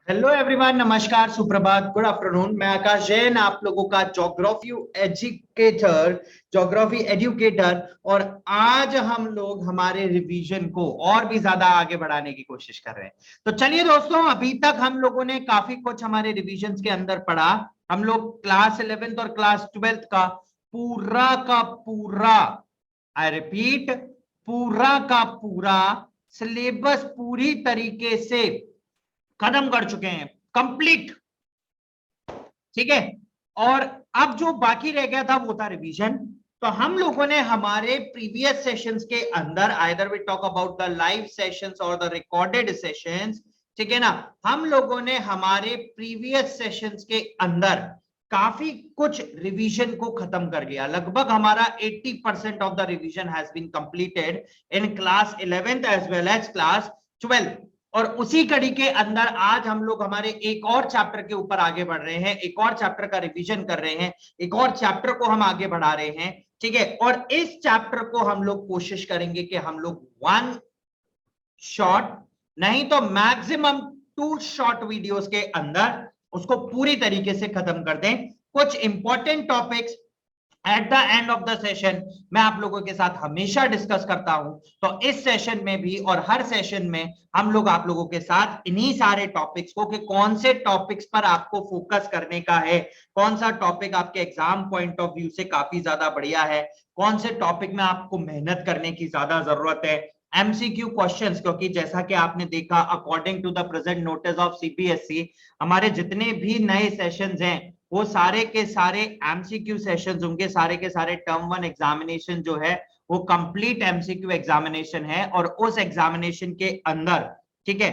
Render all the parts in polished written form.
Hello everyone, नमस्कार, सुप्रभात, good afternoon. मैं आकाश जैन, आप लोगों का ज्योग्राफी एजुकेटर। और आज हम लोग हमारे रिवीजन को और भी ज्यादा आगे बढ़ाने की कोशिश कर रहे हैं। तो चलिए दोस्तों, अभी तक हम लोगों ने काफी कुछ हमारे रिवीजन के अंदर पढ़ा। हम लोग क्लास 11th और क्लास 12th का पूरा, आई रिपीट, पूरा का पूरा सिलेबस पूरी तरीके से खत्म कर चुके हैं, कंप्लीट। ठीक है। और अब जो बाकी रह गया था वो था रिवीजन। तो हम लोगों ने हमारे प्रीवियस सेशंस के अंदर, either we talk about the live sessions और द रिकॉर्डेड सेशंस, ठीक है ना, हम लोगों ने हमारे प्रीवियस सेशंस के अंदर काफी कुछ रिवीजन को खत्म कर लिया। लगभग हमारा 80% of the revision has been completed in class 11th as well as class 12th। और उसी कड़ी के अंदर आज हम लोग हमारे एक और चैप्टर के ऊपर आगे बढ़ रहे हैं, एक और चैप्टर का रिवीजन कर रहे हैं, एक और चैप्टर को हम आगे बढ़ा रहे हैं। ठीक है। और इस चैप्टर को हम लोग कोशिश करेंगे कि हम लोग 1 शॉर्ट नहीं तो मैक्सिमम 2 शॉर्ट वीडियोस के अंदर उसको पूरी तरीके से खत्म कर दें। कुछ important topics at the end of the session मैं आप लोगों के साथ हमेशा डिस्कस करता हूं। तो इस सेशन में भी और हर सेशन में हम लोग आप लोगों के साथ इन्हीं सारे टॉपिक्स को, कि कौन से टॉपिक्स पर आपको फोकस करने का है, कौन सा टॉपिक आपके एग्जाम पॉइंट ऑफ व्यू से काफी ज्यादा बढ़िया है, कौन से टॉपिक में आपको मेहनत करने की ज्यादा जरूरत है। एमसीक्यू क्वेश्चंस, क्योंकि जैसा कि आपने देखा, according to the present notice of CBSE, हमारे जितने भी नए सेशंस हैं वो सारे के सारे एमसीक्यू सेशंस होंगे। सारे के सारे टर्म 1 एग्जामिनेशन जो है वो कंप्लीट एमसीक्यू एग्जामिनेशन है। और उस एग्जामिनेशन के अंदर, ठीक है,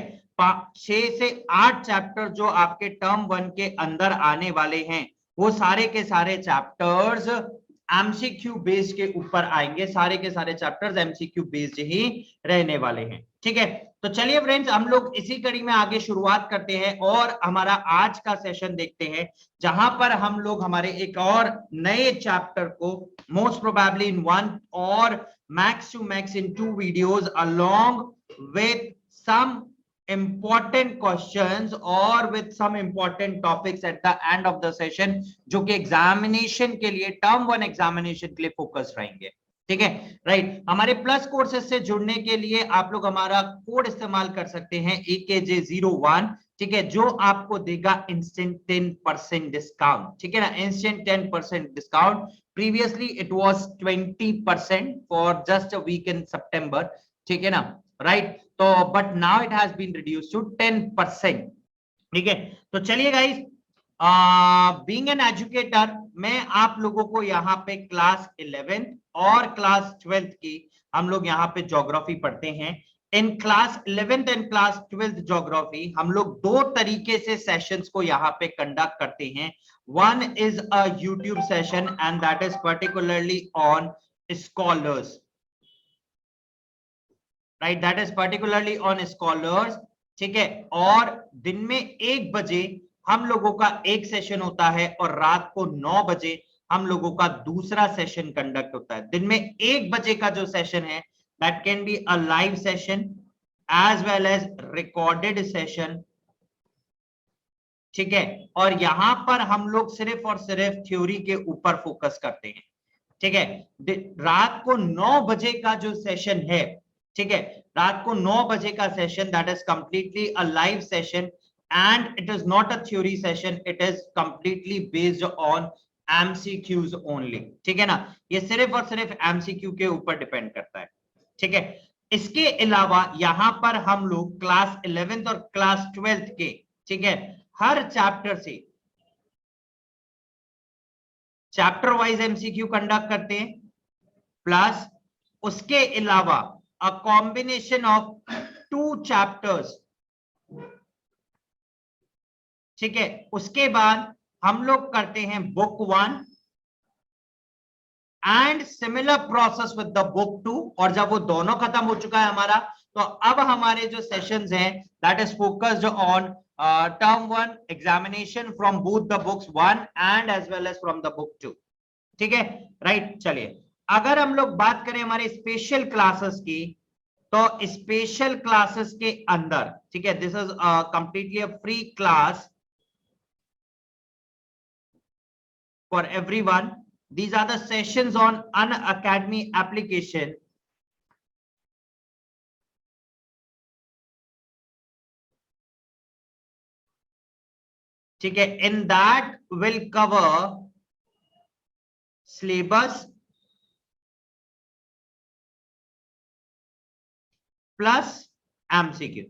6 से 8 चैप्टर जो आपके टर्म 1 के अंदर आने वाले हैं वो सारे के सारे चैप्टर्स एमसीक्यू बेस्ड के ऊपर आएंगे। सारे के सारे चैप्टर्स एमसीक्यू बेस्ड ही रहने वाले हैं। ठीक है। तो चलिए फ्रेंड्स, हम लोग इसी कड़ी में आगे शुरुआत करते हैं और हमारा आज का सेशन देखते हैं, जहां पर हम लोग हमारे एक और नए चैप्टर को मोस्ट प्रोबेबली इन 1 और max to max in 2 videos along with some important questions और with some important topics at the end of the session, जो कि एग्जामिनेशन के लिए, टर्म 1 एग्जामिनेशन के लिए फोकस रहेंगे। ठीक है, राइट। हमारे प्लस कोर्सेज से जुड़ने के लिए आप लोग हमारा कोड इस्तेमाल कर सकते हैं AKJ01, ठीक है, जो आपको देगा इंस्टेंट 10% डिस्काउंट। ठीक है ना, instant 10% discount. Previously it was 20% for just a week in September. ठीक है ना, राइट। तो but now it has been reduced to 10%। ठीक है। तो चलिए गाइस, बीइंग एन एजुकेटर, मैं आप लोगों को यहाँ पे क्लास 11th और क्लास 12th की हम लोग यहाँ पे ज्योग्राफी पढ़ते हैं। इन class 11th and class 12th geography हम लोग 2 तरीके से सेशंस को यहाँ पे कंडक्ट करते हैं। One is a YouTube session and that is particularly on scholars, right, that is particularly on scholars. ठीक है। और दिन में 1 बजे हम लोगों का एक सेशन होता है और रात को 9 बजे हम लोगों का दूसरा सेशन कंडक्ट होता है। दिन में 1 बजे का जो सेशन है that can be a live session as well as recorded session. ठीक है। और यहां पर हम लोग सिर्फ और सिर्फ थ्योरी के ऊपर फोकस करते हैं। ठीक है। रात को 9 बजे का जो सेशन है, ठीक है, रात को 9 बजे का session that is completely a live session and it is not a theory session, it is completely based on MCQs only. ठीक है ना, ये सिर्फ और सिर्फ एमसीक्यू के ऊपर डिपेंड करता है। ठीक है। इसके अलावा यहां पर हम लोग क्लास 11th और क्लास 12th के, ठीक है, हर चैप्टर से चैप्टर वाइज एमसीक्यू कंडक्ट करते हैं, प्लस उसके अलावा a combination of 2 chapters। ठीक है। उसके बाद हम लोग करते हैं book 1 and similar process with the book 2। और जब वो दोनों खत्म हो चुका है हमारा, तो अब हमारे जो सेशंस हैं that is focused on term 1 examination from both the books 1 and as well as from the book 2। ठीक है, राइट। चलिए, अगर हम लोग बात करें हमारे स्पेशल क्लासेस की, तो स्पेशल क्लासेस के अंदर, ठीक है, this is completely a free class for everyone. These are the sessions on Unacademy application. ठीक है, in that will cover syllabus plus MCQ.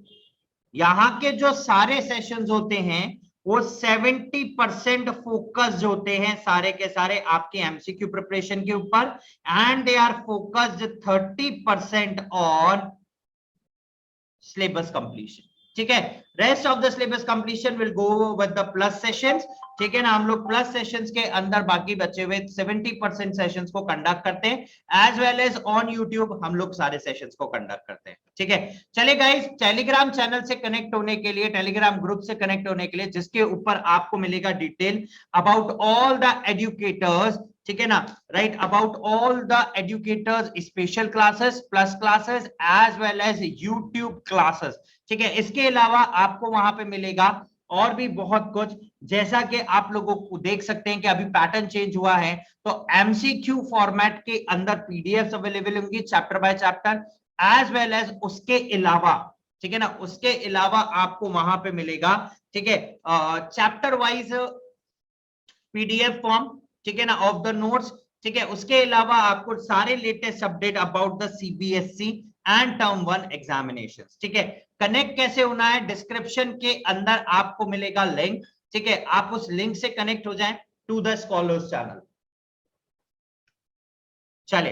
यहां के जो सारे सेशंस होते हैं वो 70% फोकस्ड होते हैं सारे के सारे आपके एमसीक्यू प्रिपरेशन के ऊपर, and they are focused 30% on syllabus completion. ठीक है, rest of the syllabus completion will go with the plus sessions. ठीक है ना, हम लोग प्लस सेशंस के अंदर बाकी बचे हुए 70% सेशंस को कंडक्ट करते हैं, as well as on YouTube हम लोग सारे सेशंस को कंडक्ट करते हैं. ठीक है, चलिए गाइस, टेलीग्राम चैनल से कनेक्ट होने के लिए, टेलीग्राम ग्रुप से कनेक्ट होने के लिए, जिसके ऊपर आपको मिलेगा detail about all the educators, ठीक है ना, right, about all the educators, special classes, plus classes, as well as YouTube classes. ठीक है, इसके अलावा आपको वहां पे मिलेगा और भी बहुत कुछ, जैसा कि आप लोगों को देख सकते हैं कि अभी पैटर्न चेंज हुआ है, तो एमसीक्यू फॉर्मेट के अंदर पीडीएफ अवेलेबल होंगी chapter by chapter, as well as उसके अलावा, ठीक है ना, उसके अलावा आपको वहां पे मिलेगा, ठीक है, चैप्टर वाइज पीडीएफ फॉर्म, ठीक है ना, ऑफ द नोट्स. ठीक है, उसके अलावा आपको सारे latest update about the CBSE and term 1 examinations. ठीक है, कनेक्ट कैसे होना है, डिस्क्रिप्शन के अंदर आपको मिलेगा लिंक. ठीक है, आप उस लिंक से कनेक्ट हो जाएं टू द स्कॉलर्स चैनल. चले,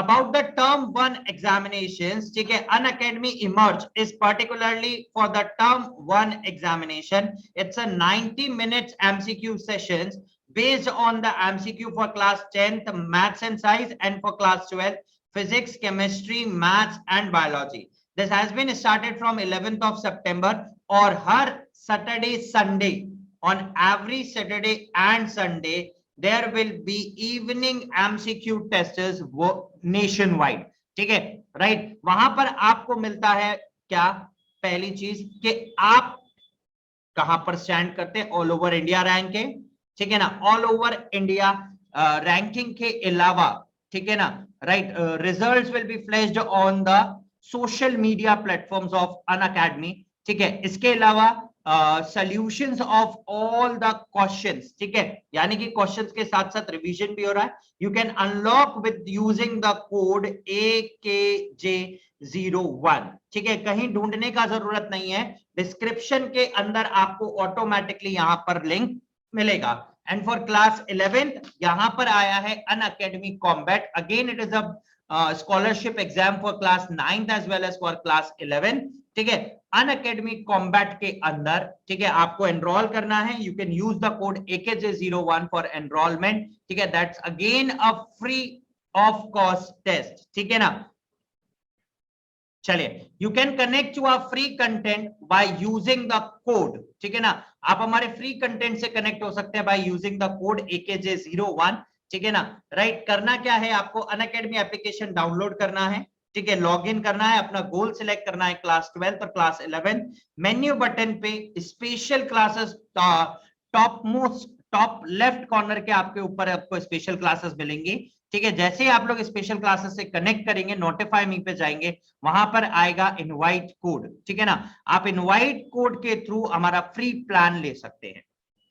अबाउट द टर्म 1 एग्जामिनेशंस. ठीक है, Unacademy emerge is particularly for the term 1 examination. It's a 90 minutes MCQ sessions based on the MCQ for class 10th maths and science, and for class 12th physics, chemistry, maths and biology. This has been started from 11th of September, और हर Saturday Sunday, on every Saturday and Sunday there will be evening MCQ tests nationwide. ठीक है, right, वहां पर आपको मिलता है क्या, पहली चीज कि आप कहां पर स्टैंड करते हैं, ऑल ओवर इंडिया रैंक है. ठीक है ना, ऑल ओवर इंडिया रैंकिंग के अलावा, ठीक है ना, right, results will be flashed on the social media platforms of Unacademy. ठीक है, इसके अलावा solutions of all the questions. ठीक है, यानी कि क्वेश्चंस के साथ साथ रिवीजन भी हो रहा है. You can unlock with using the code AKJ01. ठीक है, कहीं ढूंढने का जरूरत नहीं है, डिस्क्रिप्शन के अंदर आपको ऑटोमेटिकली यहां पर लिंक मिलेगा. एंड फॉर क्लास 11th यहां पर आया है Unacademy combat. Again it is a scholarship exam for class 9th as well as for class 11. ठीक है, अनअकैडमी कॉम्बैट के अंदर, ठीक है, आपको एनरोल करना है. You can use the code AKJ01 for enrolment. ठीक है, that's again a free of cost test. ठीक है ना, चलिए, you can connect to our free content by using the code. ठीक है ना, आप हमारे फ्री कंटेंट से कनेक्ट हो सकते हैं bye using the code AKJ01. ठीक है ना, राइट, करना क्या है, आपको अनअकैडमी एप्लीकेशन डाउनलोड करना है. ठीक है, लॉग इन करना है, अपना गोल सिलेक्ट करना है, क्लास 12th और क्लास 11th. मेन्यू बटन पे special classes, top most top left corner के आपके ऊपर आपको स्पेशल क्लासेस मिलेंगी. ठीक है, जैसे ही आप लोग स्पेशल क्लासेस से कनेक्ट करेंगे, नोटिफाई मी पे जाएंगे, वहां पर आएगा इनवाइट कोड. ठीक है ना, आप इनवाइट कोड के थ्रू हमारा फ्री प्लान ले सकते हैं.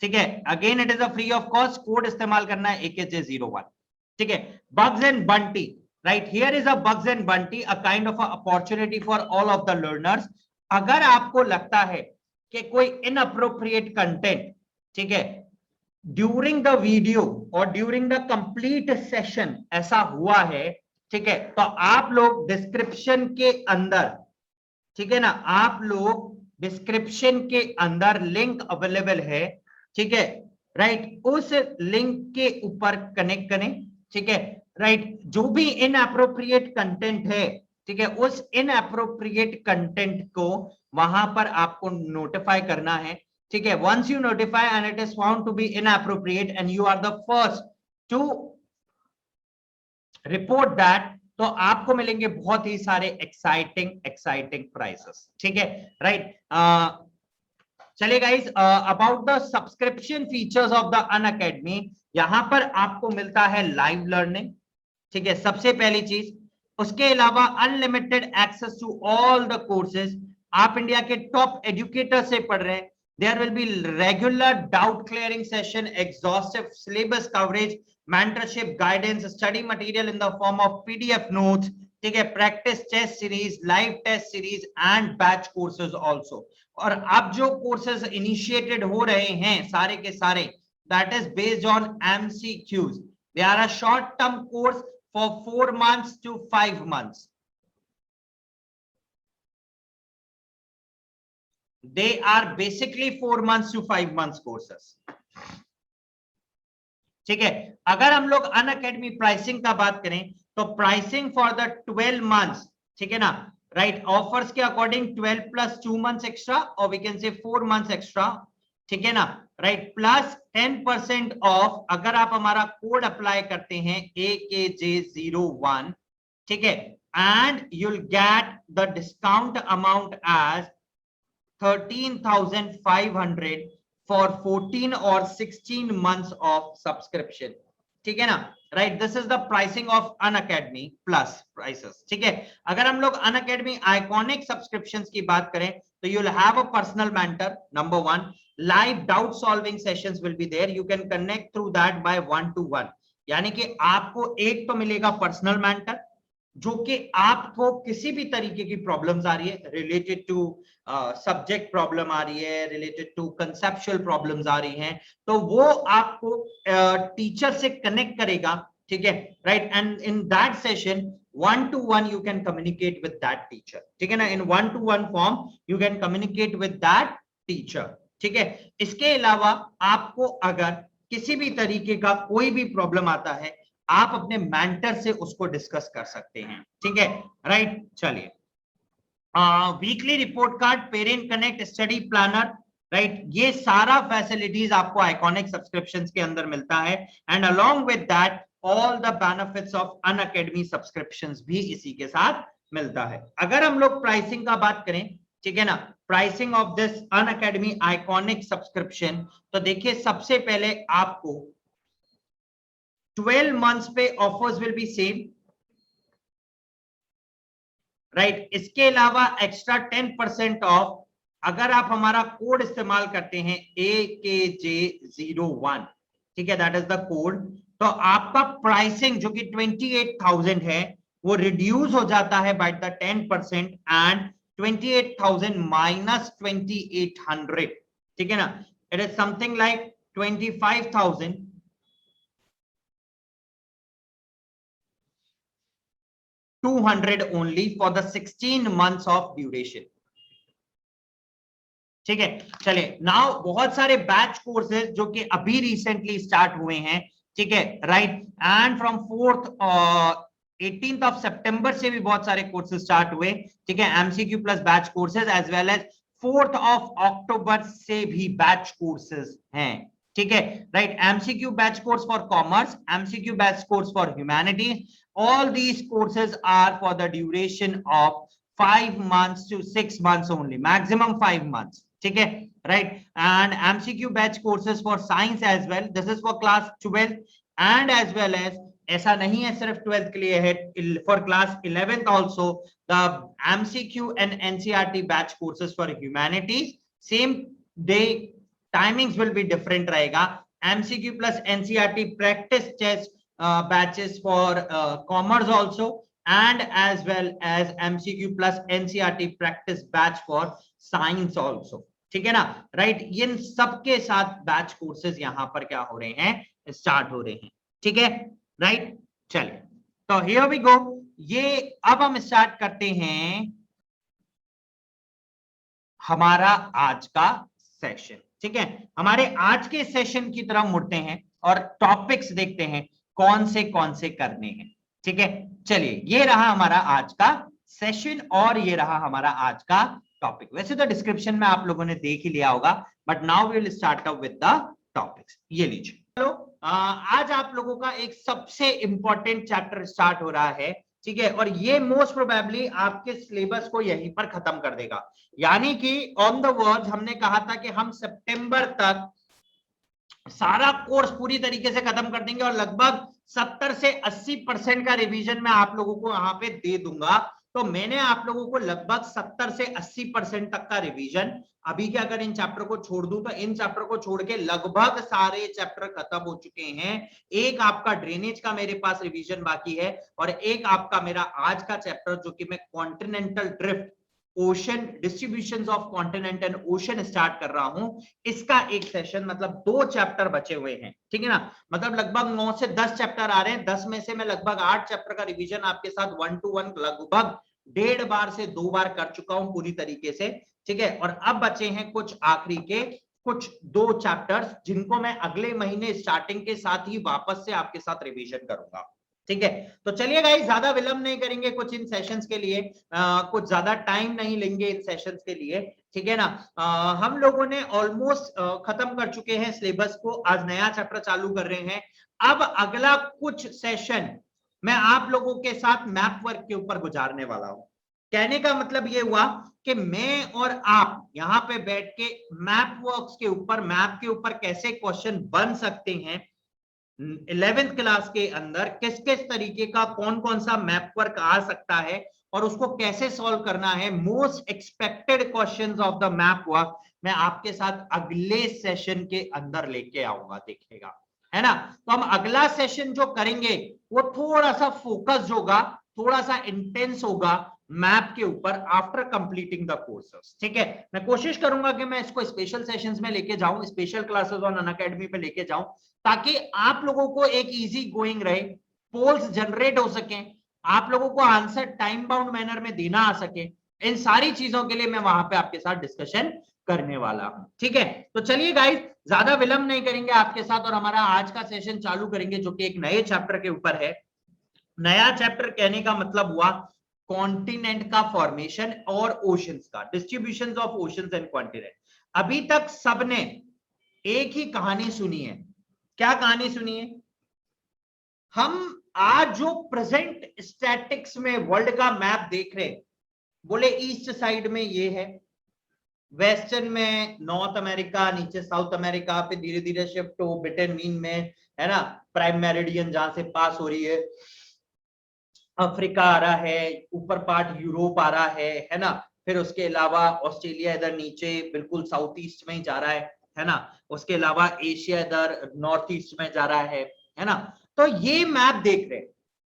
ठीक है, again it is a free of cost. Code इस्तेमाल करना है AKJ01. ठीक है, bugs and Bunty, right, here is a bugs and Bunty, a kind of opportunity for all of the learners. अगर आपको लगता है कि कोई इनअप्रोप्रिएट कंटेंट, ठीक है, ड्यूरिंग द वीडियो और ड्यूरिंग द कंप्लीट सेशन ऐसा हुआ है, ठीक है, तो आप लोग डिस्क्रिप्शन के अंदर, ठीक है ना, आप लोग डिस्क्रिप्शन के अंदर लिंक अवेलेबल है. ठीक है, राइट, उस लिंक के ऊपर कनेक्ट करें. ठीक है, राइट, जो भी इनअप्रोप्रिएट कंटेंट है, ठीक है, उस इनअप्रोप्रिएट कंटेंट को वहां पर आपको नोटिफाई करना है. ठीक है, once you notify and it is found to be inappropriate and you are the first to report that, तो आपको मिलेंगे बहुत ही सारे एक्साइटिंग प्राइसेस, ठीक है, राइट। चलिए guys, about the subscription features of the Unacademy, यहां पर आपको मिलता है लाइव लर्निंग, ठीक है, सबसे पहली चीज। उसके अलावा unlimited access to all the courses, आप इंडिया के टॉप एजुकेटर से पढ़ रहे हैं। There will be regular doubt clearing session, exhaustive syllabus coverage, mentorship, guidance, study material in the form of PDF notes, ठीक है, practice test series, live test series and batch courses also. और अब जो courses initiated हो रहे हैं सारे के सारे, that is based on MCQs. They are a short term course for 4 months to 5 months. They are basically 4 months to 5 months courses. ठीक है, अगर हम लोग अनअकैडमी प्राइसिंग का बात करें तो प्राइसिंग फॉर द 12 मंथ्स, ठीक है ना, राइट, ऑफर्स के अकॉर्डिंग 12 प्लस 2 मंथ्स एक्स्ट्रा, और we can say 4 months extra, ठीक है ना, राइट, प्लस 10% ऑफ अगर आप हमारा कोड अप्लाई करते हैं AKJ01, ठीक है, and you'll get the discount amount as 13,500 for 14 or 16 months of subscription, ठीक है ना, right. This is the pricing of Unacademy plus prices, ठीक है। अगर हम लोग अनअकैडमी आइकॉनिक सब्सक्रिप्शंस की बात करें तो you'll have a personal mentor, number 1, live doubt solving sessions will be there, you can connect through that by 1-to-1, यानी कि आपको एक तो मिलेगा पर्सनल मेंटर, जो कि आपको किसी भी तरीके की प्रॉब्लम्स आ रही है रिलेटेड टू सब्जेक्ट, प्रॉब्लम आ रही है रिलेटेड टू कंसेप्चुअल प्रॉब्लम्स आ रही हैं, तो वो आपको टीचर से कनेक्ट करेगा, ठीक है, right. And in that session 1-to-1 you can communicate with that teacher, ठीक है ना, इन 1-to-1 form you can communicate with that teacher, ठीक है। इसके अलावा आपको अगर किसी भी तरीके का कोई भी प्रॉब्लम आता है, आप अपने मेंटर से उसको डिस्कस कर सकते हैं, ठीक है, राइट। चलिए, weekly report card, parent connect, study planner, right, ये सारा फैसिलिटीज आपको आइकॉनिक सब्सक्रिप्शंस के अंदर मिलता है, and along with that all the benefits of Unacademy subscriptions भी इसी के साथ मिलता है। अगर हम लोग प्राइसिंग का बात करें, ठीक है ना, pricing of this Unacademy iconic subscription, तो देखिए सबसे पहले आपको 12 months पे offers will be same, right. इसके अलावा एक्स्ट्रा 10% ऑफ अगर आप हमारा कोड इस्तेमाल करते हैं AKJ01, ठीक है, दैट इज द कोड, तो आपका प्राइसिंग जो कि 28,000 है वो रिड्यूस हो जाता है बाय द 10%, एंड 28,000 माइनस 2,800, ठीक है ना, it is something like 25,000 200 only for the 16 months of duration, ठीक है। चलिए, नाउ बहुत सारे बैच कोर्सेज जो कि अभी रिसेंटली स्टार्ट हुए हैं, ठीक है, right, and from 18th of September से भी बहुत सारे कोर्सेज स्टार्ट हुए, ठीक है, MCQ plus batch courses, as well as 4th of October से भी बैच कोर्सेज हैं, ठीक है, right. MCQ batch course for commerce, MCQ batch course for humanities, all these courses are for the duration of 5 months to 6 months only, maximum 5 months, ठीक है, right। and MCQ batch courses for science as well, this is for class 12, and as well as ऐसा नहीं है सिर्फ 12th के लिए है, for class 11th also the MCQ and NCERT batch courses for humanities, same day timings will be different रहेगा, MCQ plus NCERT practice test batches for commerce also, and as well as MCQ plus NCERT practice batch for science also, ठीक है ना, right. इन सबके साथ batch courses यहां पर क्या हो रहे हैं, स्टार्ट हो रहे हैं, ठीक है, राइट। चलिए, तो हियर वी गो, ये अब हम स्टार्ट करते हैं हमारा आज का सेशन, ठीक है। हमारे आज के सेशन की तरफ मुड़ते हैं और टॉपिक्स देखते हैं कौन से करने हैं, ठीक है। चलिए, ये रहा हमारा आज का सेशन और ये रहा हमारा आज का टॉपिक। वैसे तो डिस्क्रिप्शन में आप लोगों ने देख ही लिया होगा, but now we will start up with the topics. ये लीजिए, चलो, आज आप लोगों का एक सबसे इंपॉर्टेंट चैप्टर स्टार्ट हो रहा है, ठीक है, और ये मोस्ट प्रोबेबली आपके सिलेबस को यहीं पर खत्म कर देगा। यानी कि ऑन द वर्ड हमने कहा था कि हम सितंबर तक सारा कोर्स पूरी तरीके से खत्म कर देंगे और लगभग 70 से 80% का रिवीजन मैं आप लोगों को यहाँ पे दे दूंगा। तो मैंने आप लोगों को लगभग 70 से 80% तक का रिवीजन, अभी के अगर इन चैप्टर को छोड़ दूं तो इन चैप्टर को छोड़ के लगभग सारे चैप्टर खत्म हो चुके हैं। एक आपका ड्रेनेज का मेरे पास रिवीजन बाकी है और एक आपका मेरा आज का चैप्टर जो कि मैं continental drift, ocean distributions of continent and ocean start कर रहा हूं। इसका एक सेशन, मतलब 2 चैप्टर बचे हुए हैं, ठीक है ना। मतलब लगभग 9 से 10 चैप्टर आ रहे हैं। 10 में से मैं लगभग 8 चैप्टर का रिवीजन आपके साथ 1 to 1 लगभग 1.5 बार से 2 बार कर चुका हूं पूरी तरीके से, ठीक है। और अब बचे हैं कुछ आखिरी के कुछ 2 चैप्टर्स जिनको मैं अगले महीने स्टार्टिंग के साथ ही वापस से आपके साथ रिवीजन करूंगा, ठीक है। तो चलिए गाइस, ज्यादा विलंब नहीं करेंगे कुछ इन सेशंस के लिए, कुछ ज्यादा टाइम नहीं लेंगे इन सेशंस के लिए, ठीक है ना। हम लोगों ने ऑलमोस्ट खत्म कर चुके हैं सिलेबस को, आज नया चैप्टर चालू कर रहे हैं। अब अगला कुछ सेशन मैं आप लोगों के साथ मैप वर्क के ऊपर गुजारने वाला हूं। कहने का मतलब ये हुआ कि मैं और आप यहां पे बैठ के मैप वर्क्स के ऊपर, मैप के ऊपर कैसे क्वेश्चन बन सकते हैं 11th क्लास के अंदर, किस किस तरीके का कौन कौन सा मैप वर्क आ सकता है और उसको कैसे सॉल्व करना है, most expected questions of the map work मैं आपके साथ अगले सेशन के अंदर लेके आऊंगा, देखिएगा, है ना। तो हम अगला सेशन जो करेंगे वो थोड़ा सा फोकस्ड होगा, थोड़ा सा इंटेंस होगा मैप के ऊपर आफ्टर कंप्लीटिंग द कोर्सेस, ठीक है। मैं कोशिश करूंगा कि मैं इसको स्पेशल सेशंस में लेके जाऊं, स्पेशल क्लासेस ऑन अनअकैडमी पे लेके जाऊं, ताकि आप लोगों को एक इजी गोइंग रहे, पोल्स जनरेट हो सके, आप लोगों को आंसर टाइम बाउंड मैनर में देना आ सके। इन सारी चीजों के लिए मैं वहां पे आपके साथ डिस्कशन करने वाला हूं, ठीक है। तो चलिए गाइस, ज्यादा विलंब नहीं करेंगे आपके साथ और हमारा आज का सेशन चालू करेंगे जो कि एक नए चैप्टर के ऊपर है। नया चैप्टर कहने का मतलब हुआ कॉन्टिनेंट का फॉर्मेशन और ओशंस का, distribution of oceans and continent. अभी तक सबने एक ही कहानी सुनी है। क्या कहानी सुनी है? हम आज जो प्रेजेंट स्टैटिक्स में वर्ल्ड का मैप देख रहे हैं, बोले ईस्ट साइड में ये है, वेस्टर्न में नॉर्थ अमेरिका, नीचे साउथ अमेरिका, पे धीरे धीरे शिफ्ट हो बिटन मीन में, है ना, प्राइम मेरिडियन जहां से पास हो रही है, अफ्रीका आ रहा है, ऊपर पार्ट यूरोप आ रहा है ना। फिर उसके अलावा ऑस्ट्रेलिया इधर नीचे बिल्कुल साउथ ईस्ट में ही जा रहा है ना। उसके अलावा एशिया इधर नॉर्थ ईस्ट में जा रहा है ना। तो ये मैप देख रहे हैं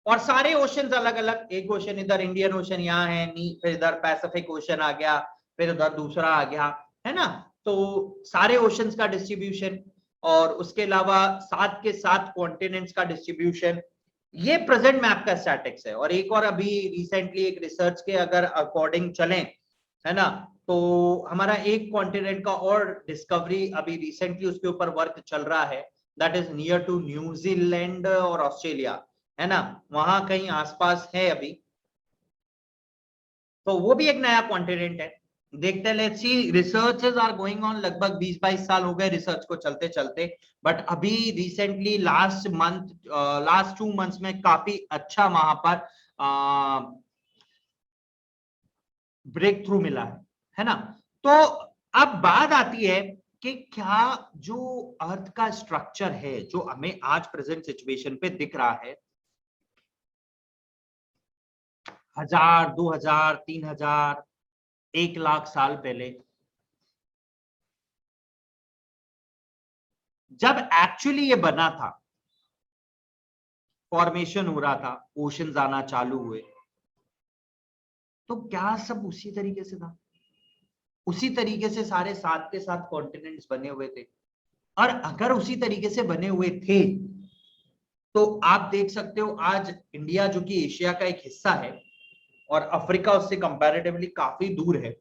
और सारे ओशंस अलग अलग, एक ओशन इधर इंडियन ओशन यहाँ है, फिर इधर पैसिफिक ओशन आ गया, फिर उधर दूसरा आ गया, है ना। तो सारे ओशंस का डिस्ट्रीब्यूशन और उसके अलावा साथ के साथ कॉन्टिनेंट्स का डिस्ट्रीब्यूशन, ये प्रेजेंट मैप का स्टैटिक्स है। और एक और अभी रिसेंटली एक रिसर्च के अगर अकॉर्डिंग चलें, है ना, तो हमारा एक कॉन्टिनेंट का और डिस्कवरी अभी रिसेंटली उसके ऊपर वर्क चल रहा है, that is near to New Zealand और ऑस्ट्रेलिया, है ना, वहां कहीं आसपास है अभी। तो वो भी एक नया कॉन्टिनेंट है। देखते हैं, let's see, researches are going on, लगभग 20-22 साल हो गए रिसर्च को चलते चलते, बट अभी रिसेंटली लास्ट 2 मंथ्स में काफी अच्छा वहां पर ब्रेक थ्रू मिला है ना। तो अब बात आती है कि क्या जो अर्थ का स्ट्रक्चर है जो हमें आज प्रेजेंट सिचुएशन पे दिख रहा है, 1000, 2000, 3000, 1 लाख साल पहले, जब एक्चुअली ये बना था, फॉर्मेशन हो रहा था, ओशंस आना चालू हुए, तो क्या सब उसी तरीके से था? उसी तरीके से सारे साथ के साथ कॉन्टिनेंट्स बने हुए थे? और अगर उसी तरीके से बने हुए थे तो आप देख सकते हो आज इंडिया जो कि एशिया का एक हिस्सा है और अफ्रीका उससे कंपैरेटिवली काफी दूर है,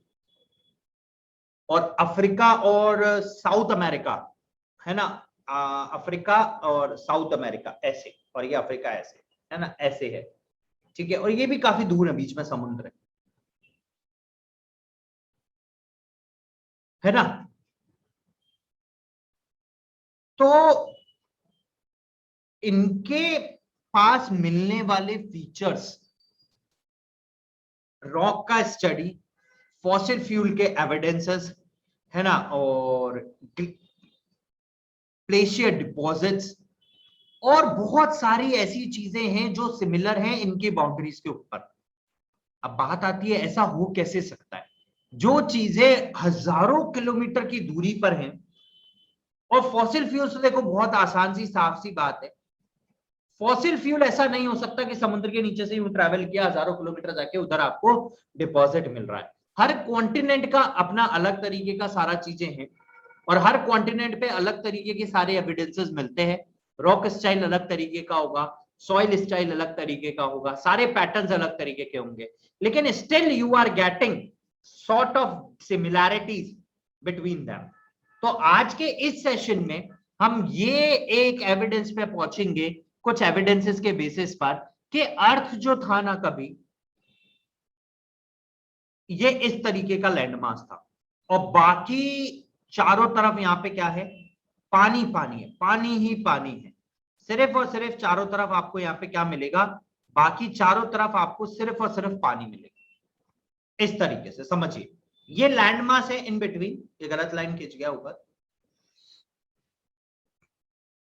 और अफ्रीका और साउथ अमेरिका, है ना, अफ्रीका और साउथ अमेरिका ऐसे, और ये अफ्रीका ऐसे, है ना, ऐसे है, ठीक है। और ये भी काफी दूर है, बीच में समुद्र है ना। तो इनके पास मिलने वाले फीचर्स रॉक का स्टडी, फॉसिल फ्यूल के एविडेंसेस, है ना, और ग्लेशियर डिपॉजिट्स, और बहुत सारी ऐसी चीजें हैं जो सिमिलर हैं इनकी बाउंड्रीज के ऊपर। अब बात आती है ऐसा हो कैसे सकता है, जो चीजें हजारों किलोमीटर की दूरी पर हैं, और फॉसिल फ्यूल से देखो बहुत आसान सी साफ सी बात है, फॉसिल फ्यूल ऐसा नहीं हो सकता कि समुद्र के नीचे से यूं ट्रैवल किया हजारों किलोमीटर जाके उधर आपको डिपॉजिट मिल रहा है। हर कॉन्टिनेंट का अपना अलग तरीके का सारा चीजें हैं, और हर कॉन्टिनेंट पे अलग तरीके के सारे एविडेंसेस मिलते हैं। रॉक स्टाइल अलग तरीके का होगा, सॉइल स्टाइल अलग तरीके का होगा, सारे पैटर्न्स अलग तरीके के होंगे, लेकिन still you are getting sort of similarities between them. तो आज के इस सेशन में हम ये एक एविडेंस पे पहुंचेंगे, कुछ एविडेंसेस के बेसिस पर, कि अर्थ जो था ना कभी, ये इस तरीके का लैंडमास था, और बाकी चारों तरफ यहां पे क्या है, पानी पानी है, पानी ही पानी है, सिर्फ और सिर्फ चारों तरफ आपको यहाँ पे क्या मिलेगा, बाकी चारों तरफ आपको सिर्फ और सिर्फ पानी मिलेगा। इस तरीके से समझिए, ये लैंडमास है इन बिटवीन, ये गलत लाइन खींच गया ऊपर,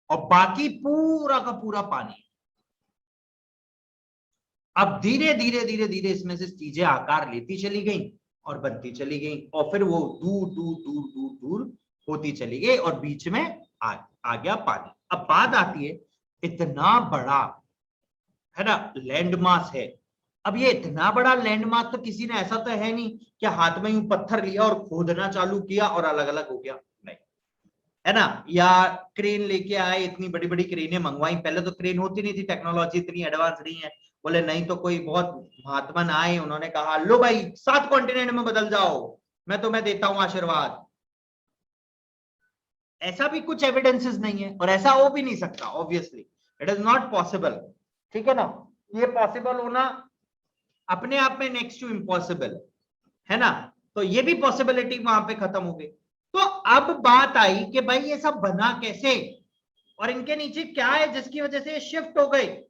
और बाकी पूरा का पूरा पानी। अब धीरे धीरे धीरे धीरे इसमें से चीजें आकार लेती चली गई और बनती चली गई, और फिर वो दूर दूर दूर दूर दूर होती चली गई, और बीच में आ गया पानी। अब बात आती है, इतना बड़ा, है ना, लैंडमास है। अब ये इतना बड़ा लैंडमास तो किसी ने, ऐसा तो है नहीं कि हाथ में यूं पत्थर लिया और खोदना चालू किया और अलग अलग हो गया, नहीं, है ना, या क्रेन लेके आए, इतनी बड़ी बड़ी क्रेनें मंगवाई, पहले तो क्रेन होती नहीं थी, टेक्नोलॉजी इतनी एडवांस नहीं है, बोले नहीं तो कोई बहुत महात्मा आए, उन्होंने कहा लो भाई 7 कॉन्टिनेंट में बदल जाओ, मैं तुम्हें देता हूं आशीर्वाद। ऐसा भी कुछ एविडेंसेस नहीं है, और ऐसा हो भी नहीं सकता, obviously it is not possible, ठीक है ना। ये पॉसिबल होना अपने आप में नेक्स्ट टू इम्पॉसिबल, है ना, तो ये भी पॉसिबिलिटी वहां पे खत्म हो गई। तो अब बात आई कि भाई ये सब बना कैसे, और इनके नीचे क्या है जिसकी वजह से शिफ्ट हो गए,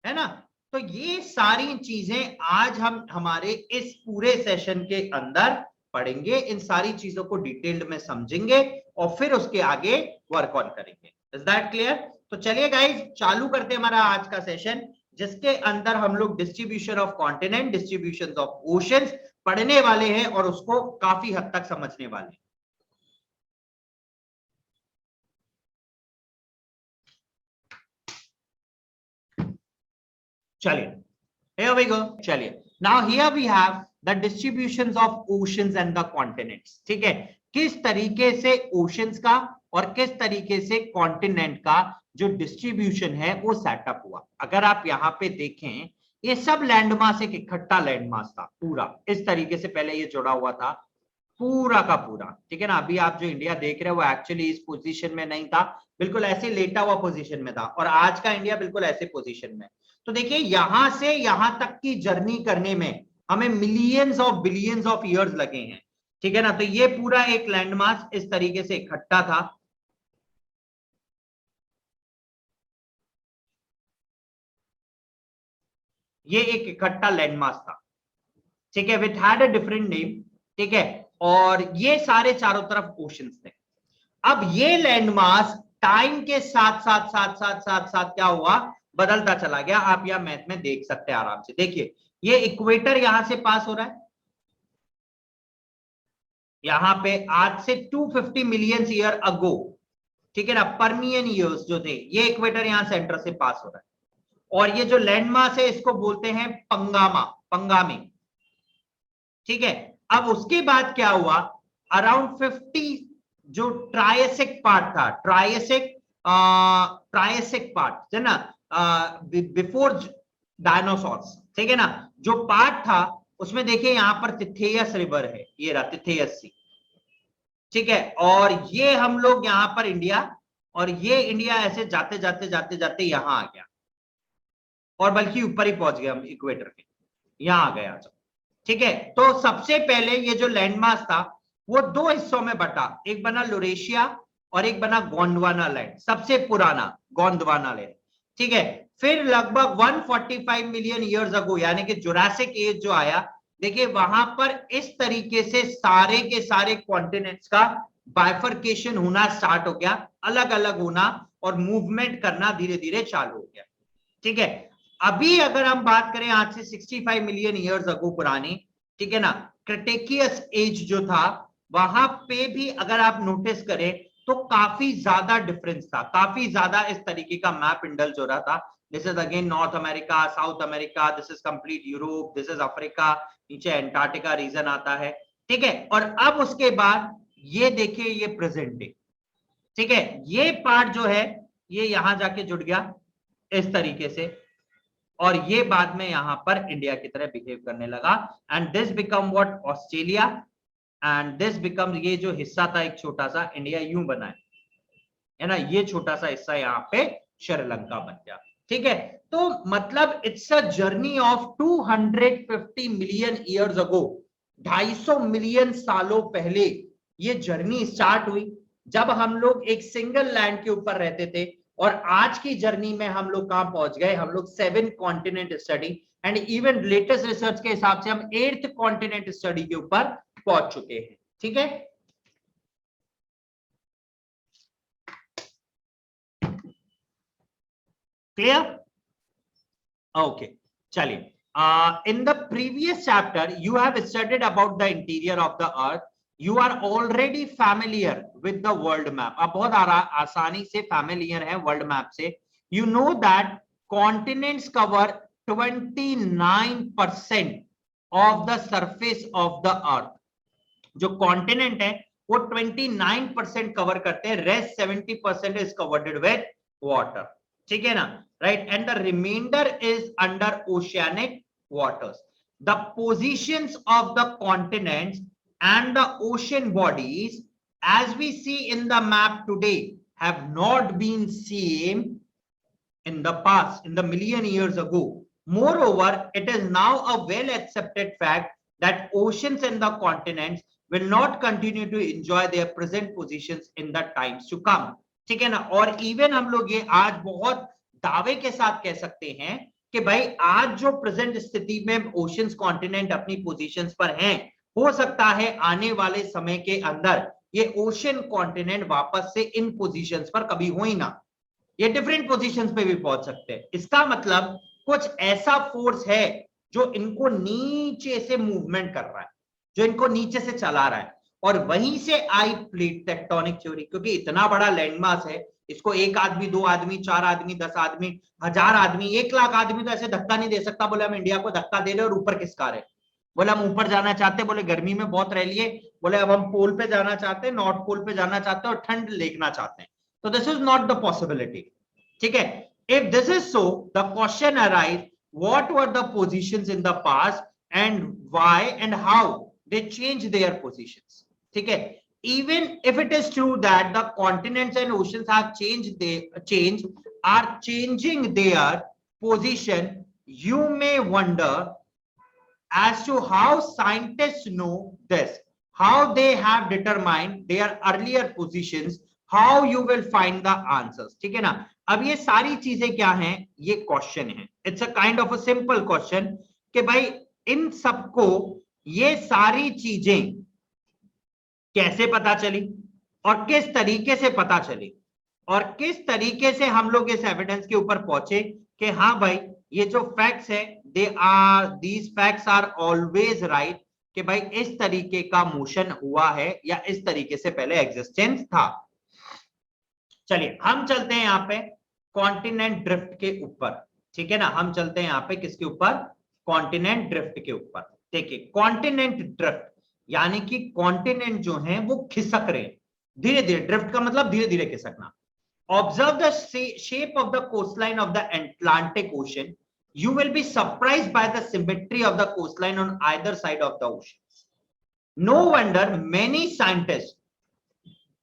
है ना। तो ये सारी चीजें आज हम हमारे इस पूरे सेशन के अंदर पढ़ेंगे, इन सारी चीजों को डिटेल्ड में समझेंगे, और फिर उसके आगे वर्क ऑन करेंगे। Is that clear? तो चलिए गाइस, चालू करते हैं हमारा आज का सेशन, जिसके अंदर हम लोग distribution of continent, distribution of oceans पढ़ने वाले हैं, और उसको काफी हद तक समझने वाले हैं। चलिए, here we go, चलिए, now here we have the distributions of oceans and the continents, ठीक है, किस तरीके से ओशंस का और किस तरीके से कॉन्टिनेंट का जो डिस्ट्रीब्यूशन है वो सेटअप हुआ। अगर आप यहाँ पे देखें, ये सब लैंडमास एक इकट्ठा लैंडमास था पूरा, इस तरीके से पहले ये जुड़ा हुआ था पूरा का पूरा, ठीक है ना। अभी आप जो इंडिया देख रहे हो वो एक्चुअली इस पोजीशन में नहीं था, बिल्कुल ऐसे लेटा हुआ पोजीशन में था, और आज का इंडिया बिल्कुल ऐसे पोजीशन में। तो देखिए, यहां से यहां तक की जर्नी करने में हमें millions of billions of years लगे हैं, ठीक है ना। तो ये पूरा एक लैंडमास इस तरीके से इकट्ठा था, ये एक इकट्ठा लैंडमास था, ठीक है, which had a different name, ठीक है, और ये सारे चारों तरफ ओशंस थे। अब ये लैंडमास टाइम के साथ साथ साथ साथ साथ साथ क्या हुआ, बदलता चला गया। आप यहां मैथ में देख सकते हैं आराम से, देखिए ये इक्वेटर यहां से पास हो रहा है, यहां पे आज से 250 मिलियन ईयर अगो, ठीक है ना, परमियन ईयर्स जो थे, ये इक्वेटर यहां सेंटर से पास हो रहा है, और ये जो लैंडमास है इसको बोलते हैं पंगामा, पंगामी, ठीक है। अब उसके बाद क्या हुआ, अराउंड 50 जो ट्रायसिक पार्ट था, ट्रायसिक पार्ट है ना, बिफोर डायनासोर्स, ठीक है ना, जो पार्ट था उसमें देखिए यहां पर तिथेयस रिवर है, ये रहा तिथेयस सी, ठीक है, और ये हम लोग यहां पर इंडिया, और ये इंडिया ऐसे जाते जाते जाते जाते यहां आ गया, और बल्कि ऊपर ही पहुंच गया हम इक्वेटर के, यहां आ गया, ठीक है। तो सबसे पहले ये जो लैंडमास था वो 2 हिस्सों में बटा, एक बना लोरेशिया और एक बना गोंडवाना लैंड, सबसे पुराना गोंडवाना लैंड, ठीक है। फिर लगभग 145 मिलियन ईयर्स अगो यानी कि जुरासिक एज जो आया, देखिए वहां पर इस तरीके से सारे के सारे कॉन्टिनेंट्स का बाइफर्केशन होना स्टार्ट हो गया, अलग अलग होना और मूवमेंट करना धीरे धीरे चालू हो गया। ठीक है, अभी अगर हम बात करें आज से 65 मिलियन ईयर्स अगो पुरानी, ठीक है ना, क्रिटेशियस एज जो था, वहां पे भी अगर आप नोटिस करें तो काफी ज्यादा डिफरेंस था, काफी ज्यादा इस तरीके का मैप इंडल्ज हो रहा था। This is again north America, south America, this is complete Europe, this is Africa, नीचे एंटार्क्टिका रीजन आता है। ठीक है, और अब उसके बाद ये देखिए ये प्रेजेंट डे, ठीक है, ये पार्ट जो है ये यहां जाके जुड़ गया इस तरीके से, और ये बाद में यहां पर इंडिया की तरह बिहेव करने लगा, and this become what Australia, and this become, ये जो हिस्सा था एक छोटा सा, इंडिया यूं बना है ना, ये छोटा सा हिस्सा यहाँ पे श्रीलंका बन गया। ठीक है, तो मतलब it's a journey of 250 million years ago, 250 million सालों पहले ये जर्नी स्टार्ट हुई, जब हम लोग एक सिंगल लैंड के ऊपर रहते थे, और आज की जर्नी में हम लोग कहां पहुंच गए, हम लोग 7 continent study, and even latest research के हिसाब से हम 8th कॉन्टिनेंट स्टडी के ऊपर पहुंच चुके हैं। ठीक है, क्लियर? ओके, चलिए, in the previous chapter you have studied about the interior of the earth, you are already familiar with the world map, आप बहुत आसानी से familiar है world map से। you know that continents cover 29% of the surface of the earth, जो continent है वो 29% cover करते हैं, rest 70% is covered with water। ठीक है ना, right, and the remainder is under oceanic waters। the positions of the continents and the ocean bodies as we see in the map today have not been same in the past, in the million years ago। moreover, it is now a well accepted fact that oceans and the continents will not continue to enjoy their present positions in the times to come। ठीक है ना, और even हम लोग ये आज बहुत दावे के साथ कह सकते हैं कि भाई आज जो प्रेजेंट स्थिति में ओशंस कॉन्टिनेंट अपनी पोजीशंस पर हैं, हो सकता है आने वाले समय के अंदर ये ओशन कॉन्टिनेंट वापस से इन पोजीशंस पर कभी हो ही ना, ये डिफरेंट पोजीशंस पे भी पहुंच सकते हैं। इसका मतलब कुछ ऐसा फोर्स है जो इनको नीचे से मूवमेंट कर रहा है, जो इनको नीचे से चला रहा है, और वहीं से आई प्लेट टेक्टोनिक थ्योरी। क्योंकि इतना बड़ा लैंडमास है, इसको एक आदमी, 2 आदमी, 4 आदमी, 10 आदमी, 1000 आदमी, 1 लाख आदमी तो ऐसे धक्का नहीं दे सकता। बोले हम इंडिया को धक्का दे रहे और ऊपर किसका रहे, बोले हम ऊपर जाना चाहते, बोले गर्मी में बहुत रह लिए, बोले अब हम पोल पे जाना चाहते हैं, नॉर्थ पोल पे जाना चाहते हैं और ठंड देखना चाहते हैं, तो this is not the possibility. ठीक है, if this is so, the question arise, what were the positions in the past and why and how they change their positions। ठीक है, even if it is true that the continents and oceans have are changing their position, you may wonder as to how scientists know this, how they have determined their earlier positions, how you will find the answers। ठीक है ना, अब ये सारी चीजें क्या हैं, ये क्वेश्चन है, it's a kind of a simple question कि भाई इन सबको ये सारी चीजें कैसे पता चली और किस तरीके से पता चली, और किस तरीके से हम लोग इस एविडेंस के ऊपर पहुंचे कि हाँ भाई ये जो फैक्ट्स है, these facts are always right, कि भाई इस तरीके का मोशन हुआ है या इस तरीके से पहले एग्जिस्टेंस था। चलिए हम चलते हैं यहाँ पे कॉन्टिनेंट ड्रिफ्ट के ऊपर। ठीक है ना, हम चलते हैं यहाँ पे किसके ऊपर, कॉन्टिनेंट ड्रिफ्ट के ऊपर। देखिए कॉन्टिनेंट ड्रिफ्ट यानी कि कॉन्टिनेंट जो है वो खिसक रहे धीरे धीरे, ड्रिफ्ट का मतलब धीरे धीरे खिसकना। Observe the shape of the coastline of the Atlantic Ocean, you will be surprised by the symmetry of the coastline on either side of the ocean। No wonder many scientists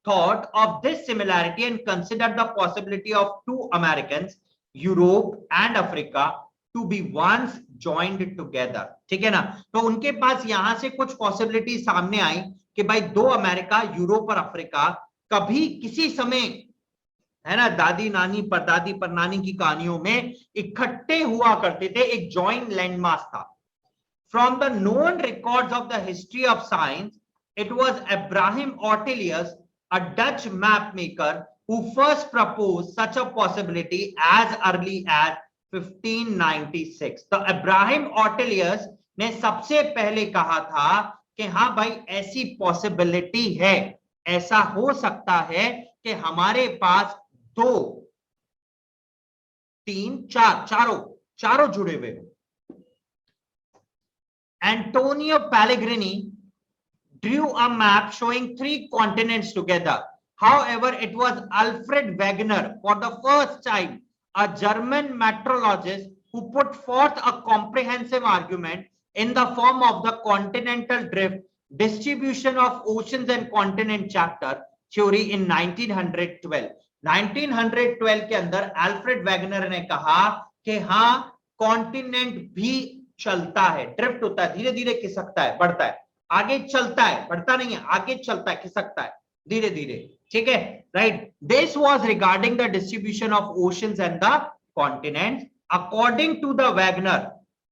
thought of this similarity and considered the possibility of two Americans, Europe and Africa, to be once joined together। ठीक है ना, तो उनके पास यहां से कुछ possibility सामने आई कि भाई दो अमेरिका, यूरोप और अफ्रीका कभी किसी समय है ना, दादी नानी परदादी परनानी की कहानियों में इकट्ठे हुआ करते थे, एक जॉइंट लैंडमास था। From the known records of the history of science, it was Abraham Ortelius, a Dutch map maker, who first proposed such a possibility as early as 1596। तो अब्राहम ऑर्टेलियस ने सबसे पहले कहा था कि हाँ भाई ऐसी पॉसिबिलिटी है, ऐसा हो सकता है कि हमारे पास 2 3 4 चारों जुड़े हुए हो। Antonio Pellegrini drew a map showing 3 continents together. However, it was Alfred Wegener, for the first time, a German meteorologist, who put forth a comprehensive argument in the form of the continental drift, distribution of oceans and continent chapter theory in 1912. 1912 के अंदर Alfred Wegener ने कहा कि हाँ continent भी चलता है, drift होता है, धीरे धीरे खिसकता है, बढ़ता है, आगे चलता है, बढ़ता नहीं है, आगे चलता है, खिसकता है धीरे धीरे, ठीक है, right. This was regarding the distribution of oceans and the continents. According to the Wegener,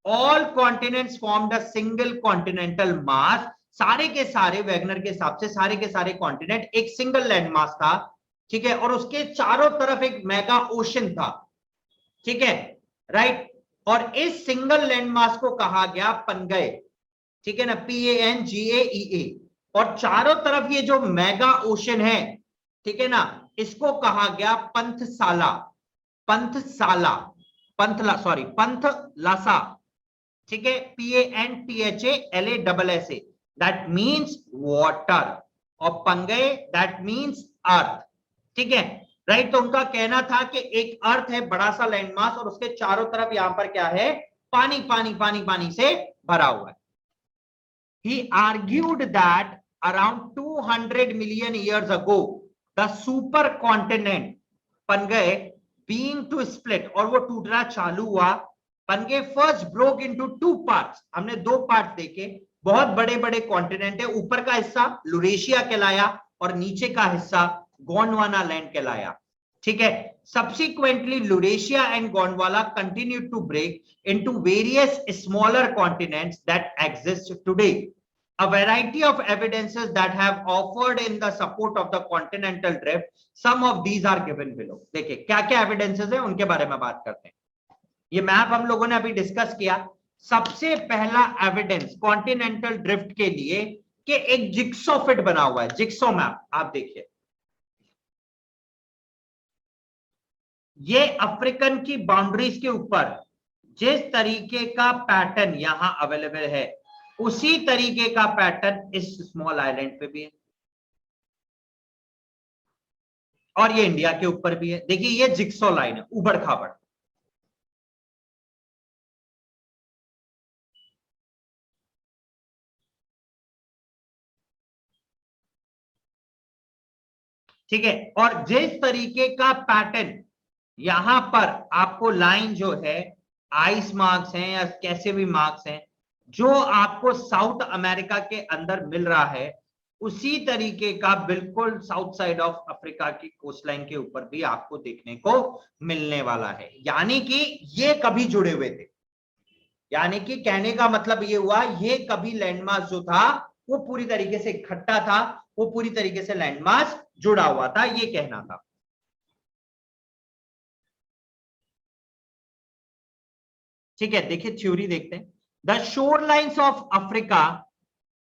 all continents formed a single continental mass. सारे के सारे, वैगनर के हिसाब से सारे के सारे कॉन्टिनेंट एक सिंगल लैंड मास था, ठीक है, और उसके चारों तरफ एक मेगा ओशन था, ठीक है, राइट। और इस सिंगल लैंड मास को कहा गया पनगए, ठीक है ना, PANGAEA। और चारों तरफ ये जो मेगा ओशन है, ठीक है ना, इसको कहा गया पंथसाला, पंथसाला, पंथलासा, ठीक है, PANTHALASSA, दैट मीन्स वाटर, और पंगए दैट मीन्स अर्थ, ठीक है, राइट। तो उनका कहना था कि एक अर्थ है, बड़ा सा लैंडमास, और उसके चारों तरफ यहां पर क्या है, पानी पानी पानी पानी से भरा हुआ है। He argued that around 200 million years ago, the supercontinent Pangae being to split, और वो टूटना चालू हुआ। Pangae first broke into 2 parts। हमने 2 पार्ट देखे, बहुत बड़े बड़े कॉन्टिनेंट है, ऊपर का हिस्सा लुरेशिया कहलाया और नीचे का हिस्सा गोंडवाना लैंड कहलाया, ठीक है। Subsequently, Laurasia and Gondwana continued to break into various smaller continents that exist today. A variety of evidences that have offered in the support of the continental drift. Some of these are given below. देखिए क्या क्या evidences है, उनके बारे में बात करते हैं। ये मैप हम लोगों ने अभी डिस्कस किया। सबसे पहला एविडेंस कॉन्टिनेंटल ड्रिफ्ट के लिए कि एक जिक्सो फिट बना हुआ है, जिक्सो मैप। आप देखिए, ये अफ्रीकन की बाउंड्रीज के ऊपर जिस तरीके का पैटर्न यहां अवेलेबल है, उसी तरीके का पैटर्न इस स्मॉल आइलैंड पे भी है, और ये इंडिया के ऊपर भी है। देखिए ये जिक्सो लाइन है, उबड़ खाबड़, ठीक है। और जिस तरीके का पैटर्न यहां पर आपको लाइन जो है, आइस मार्क्स हैं या कैसे भी मार्क्स हैं, जो आपको साउथ अमेरिका के अंदर मिल रहा है, उसी तरीके का बिल्कुल साउथ साइड ऑफ अफ्रीका की कोस्टलाइन के ऊपर भी आपको देखने को मिलने वाला है। यानी कि ये कभी जुड़े हुए थे, यानी कि कहने का मतलब ये हुआ, ये कभी लैंडमास जो था वो पूरी तरीके से इकट्ठा था, वो पूरी तरीके से लैंडमास जुड़ा हुआ था, ये कहना था। ठीक है, देखिए थ्योरी देखते हैं। The shore lines of Africa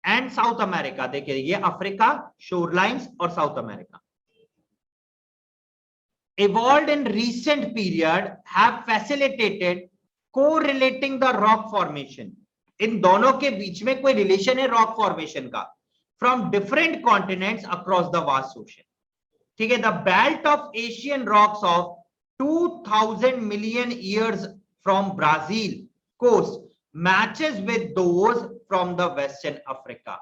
and south America, देखिए ये अफ्रीका शोर लाइन्स और south America evolved in recent period have facilitated correlating the rock formation। इन दोनों के बीच में कोई रिलेशन है रॉक फॉर्मेशन का, from different continents across the vast ocean, ठीक है। the belt of Asian rocks of 2000 million years from Brazil coast matches with those from the Western Africa,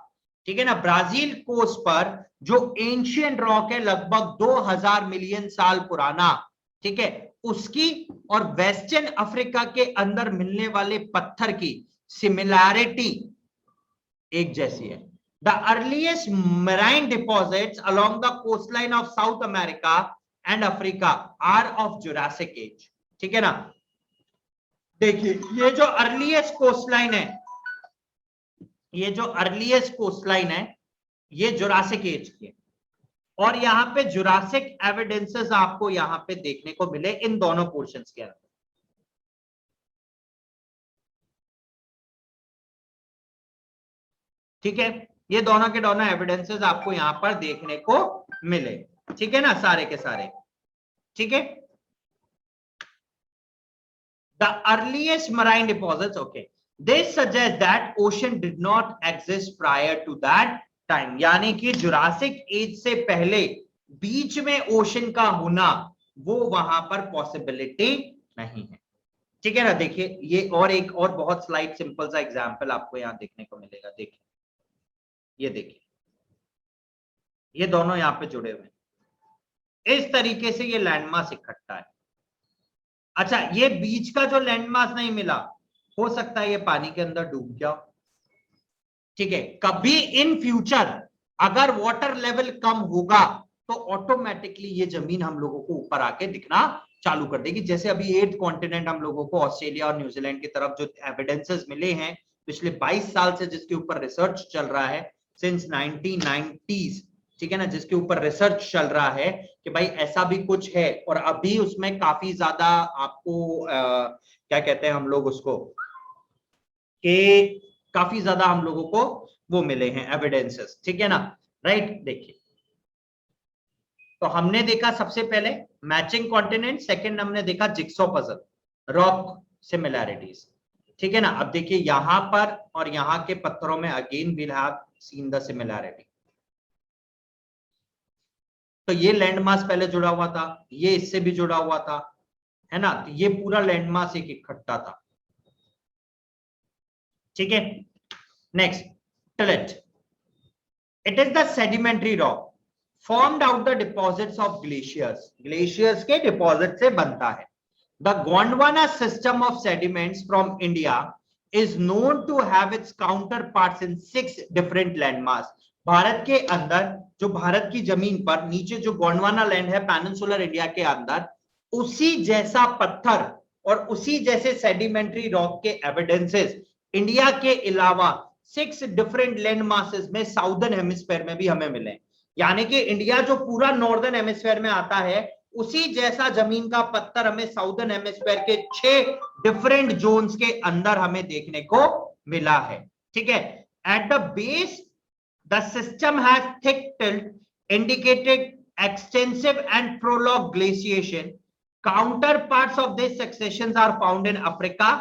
ठीक है ना। ब्राजील कोस्ट पर जो एंशियंट रॉक है लगभग 2000 मिलियन साल पुराना, ठीक है, उसकी और वेस्टर्न अफ्रीका के अंदर मिलने वाले पत्थर की सिमिलैरिटी एक जैसी है। The earliest marine deposits along the coastline of South America and Africa are of Jurassic age. ठीक है ना। देखिए ये जो अर्लीस्ट कोस्टलाइन है, ये जो अर्लीस्ट कोस्टलाइन है ये जुरासिक एज की है, और यहां पे जुरासिक एविडेंसेस आपको यहां पे देखने को मिले इन दोनों पोर्शंस के अंदर। ठीक है, ये दोनों के दोनों एविडेंसेस आपको यहां पर देखने को मिले। ठीक है ना, सारे के सारे। ठीक है, the earliest marine deposits, okay, this suggest that ocean did not exist prior to that time, यानी कि जुरासिक एज से पहले बीच में ओशन का होना वो वहां पर पॉसिबिलिटी नहीं है। ठीक है ना। देखिए ये और एक और बहुत स्लाइड सिंपल सा एग्जांपल आपको यहां देखने को मिलेगा। देखिए ये देखिए, ये दोनों यहां पे जुड़े हुए हैं, इस तरीके से ये लैंडमास इकट्ठा है। अच्छा, ये बीच का जो लैंडमास नहीं मिला, हो सकता है ये पानी के अंदर डूब जाओ। ठीक है, कभी इन फ्यूचर अगर वाटर लेवल कम होगा तो ऑटोमेटिकली ये जमीन हम लोगों को ऊपर आके दिखना चालू कर देगी। जैसे अभी 8th कॉन्टिनेंट हम लोगों को ऑस्ट्रेलिया और न्यूजीलैंड की तरफ जो एविडेंसेस मिले हैं पिछले 22 साल से, जिसके ऊपर रिसर्च चल रहा है सिंस 1990s, ठीक है ना, जिसके ऊपर रिसर्च चल रहा है कि भाई ऐसा भी कुछ है, और अभी उसमें काफी ज्यादा आपको क्या कहते हैं हम लोग उसको, कि काफी ज्यादा हम लोगों को वो मिले हैं एविडेंसेस। ठीक है ना, राइट। देखिए तो हमने देखा सबसे पहले मैचिंग कॉन्टिनेंट, सेकंड हमने देखा जिक्सॉ पजल, रॉक सिमिलैरिटीज। ठीक है ना। अब देखिए यहां पर और यहां के पत्थरों में again we'll have seen the similarity. तो ये लैंडमास पहले जुड़ा हुआ था, ये इससे भी जुड़ा हुआ था, है ना। तो ये पूरा लैंडमास एक इकट्ठा था। ठीक है, next tillite, it is the sedimentary rock formed out the deposits of glaciers, glaciers के डिपॉजिट से बनता है। The Gondwana system of sediments from India is known to have its counterparts in 6 different landmass। Bharat के अंदर जो भारत की जमीन पर नीचे जो गोंडवाना लैंड है पेनिनसुलर इंडिया के अंदर, उसी जैसा पत्थर और उसी जैसे सेडिमेंट्री रॉक के एविडेंसेस इंडिया के अलावा 6 डिफरेंट लैंड मासेस में साउदर्न हेमिस्फीयर में भी हमें मिले। यानी कि इंडिया जो पूरा नॉर्दर्न हेमिस्फीयर में आता है, उसी जैसा जमीन का पत्थर हमें साउदर्न हेमिस्फीयर के 6 डिफरेंट जोन्स के अंदर हमें देखने को मिला है। ठीक है, at the base the system has thick tilt indicated extensive and prolong glaciation. Counterparts of this successions are found in Africa,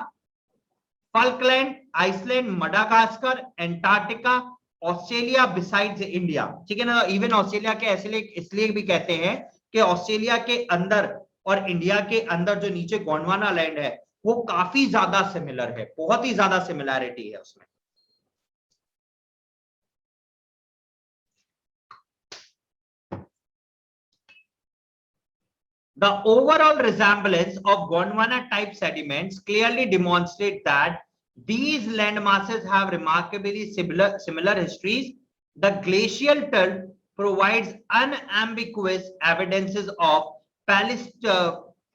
Falkland, Iceland, Madagascar, Antarctica, Australia besides India. ठीक है ना। इवन ऑस्ट्रेलिया के इसलिए भी कहते हैं कि ऑस्ट्रेलिया के अंदर और इंडिया के अंदर जो नीचे गोंडवाना लैंड है वो काफी ज्यादा सिमिलर है, बहुत ही ज्यादा सिमिलैरिटी है उसमें। The overall resemblance of Gondwana type sediments clearly demonstrate that these land masses have remarkably similar histories. The glacial tilt provides unambiguous evidences of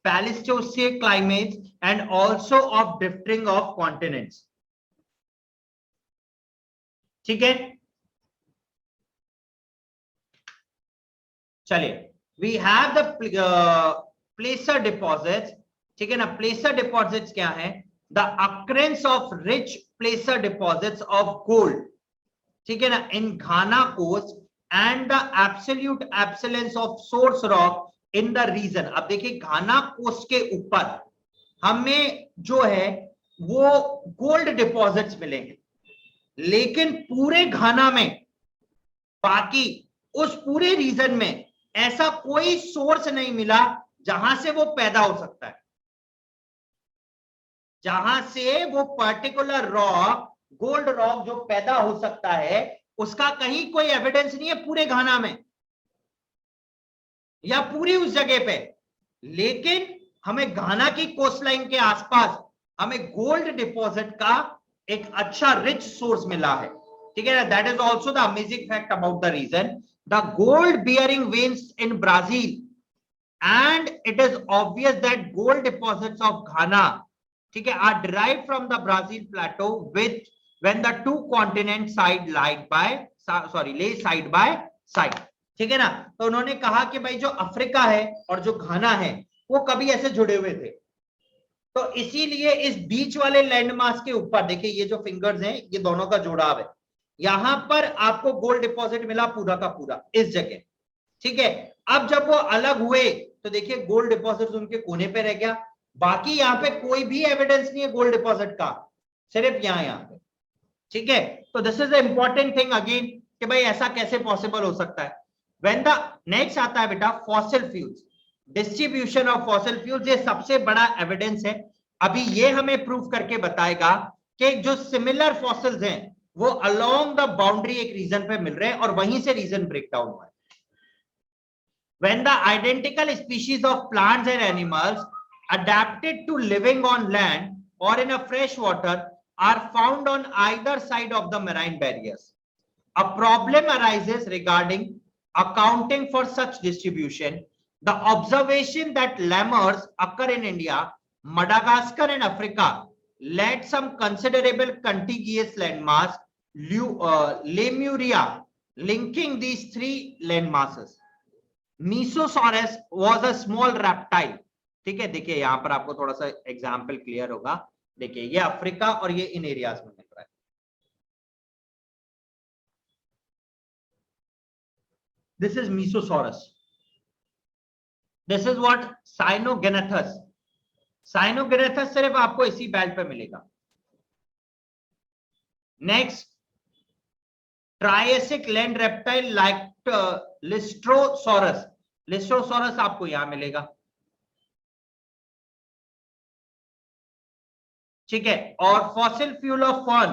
Palestocene climates and also of drifting of continents. ठीक है, चलिए, we have the placer deposits। ठीक है ना। placer deposits क्या है? The occurrence of rich placer deposits of gold, ठीक है ना, in Ghana coast and the absolute absence of source rock in the region। अब देखिए घाना कोस्ट के ऊपर हमें जो है वो गोल्ड डिपॉजिट्स मिलेंगे, लेकिन पूरे घाना में बाकी उस पूरे रीजन में ऐसा कोई सोर्स नहीं मिला जहां से वो पैदा हो सकता है, जहां से वो पर्टिकुलर रॉक, गोल्ड रॉक जो पैदा हो सकता है, उसका कहीं कोई एविडेंस नहीं है पूरे घाना में या पूरी उस जगह पे। लेकिन हमें घाना की कोस्टलाइन के आसपास हमें गोल्ड डिपॉजिट का एक अच्छा रिच सोर्स मिला है। ठीक है ना। That is also the amazing fact about the region. The gold bearing veins in Brazil and it is obvious that gold deposits of Ghana, ठीक है, are derived from the Brazil plateau with when the two continents lay side by side, ठीक है ना। तो उन्होंने कहा कि भाई जो अफ्रीका है और जो घाना है वो कभी ऐसे जुड़े हुए थे, तो इसीलिए इस बीच वाले लैंडमास के ऊपर देखिए ये जो फिंगर्स हैं ये दोनों का जुड़ाव है, यहां पर आपको गोल्ड डिपॉजिट मिला पूरा का पूरा इस जगह, ठीक है। अब जब वो अलग हुए तो देखिए गोल्ड डिपॉजिट उनके कोने पे रह गया, बाकी यहाँ पे कोई भी एविडेंस नहीं है गोल्ड डिपॉजिट का, सिर्फ यहाँ पे, ठीक है। तो this is the important thing again कि भाई ऐसा कैसे पॉसिबल हो सकता है। व्हेन द नेक्स्ट आता है बेटा fossil fuels, distribution of fossil fuels, ये सबसे बड़ा एविडेंस है। अभी ये हमें प्रूव करके बताएगा कि जो सिमिलर फॉसिल्स हैं वो अलोंग द बाउंड्री एक रीजन पे मिल रहे हैं और वहीं से रीजन ब्रेक डाउन हुआ है। When the identical species of plants and animals adapted to living on land or in a fresh water are found on either side of the marine barriers, a problem arises regarding accounting for such distribution. The observation that lemurs occur in India, Madagascar and Africa led some considerable contiguous landmass, Lemuria, linking these three landmasses. Mesosaurus was a small reptile, ठीक है। देखिए यहां पर आपको थोड़ा सा example clear होगा, देखिए ये अफ्रीका और ये इन एरियाज में मिल रहा है। This is Mesosaurus, this is what Cynogenathus, Cynogenathus सिर्फ आपको इसी बेल्ट पे मिलेगा। Next Triassic land reptile like Lystrosaurus, Lystrosaurus आपको यहां मिलेगा, ठीक है। और fossil fuel of fern